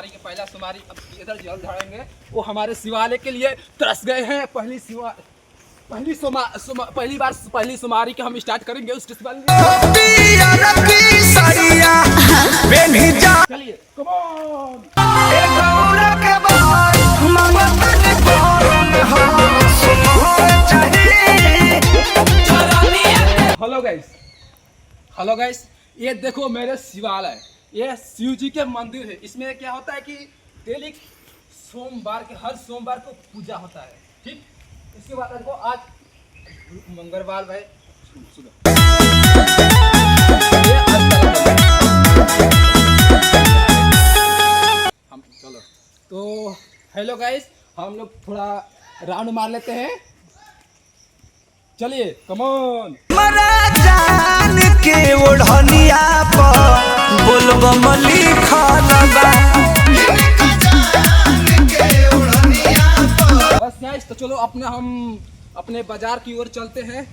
सोमवारी के पहला सोमवारी अब इधर जल ढालेंगे। वो हमारे शिवालय के लिए तरस गए हैं। पहली सोमवारी के हम स्टार्ट करेंगे उसके चलिए कम ऑन। हेलो गाइस, ये देखो मेरे शिवालय, ये शिव जी के मंदिर है। इसमें क्या होता है कि डेली हर सोमवार को पूजा होता है, ठीक। इसके बाद देखो आज मंगलवार भाई हम चलो तो हेलो गाइस, हम लोग थोड़ा राउंड मार लेते हैं। चलिए कम ऑन। जान के ओढ़निया पर बोलबम लिखल बा। बस गाइस, तो चलो हम अपने बाजार की ओर चलते हैं।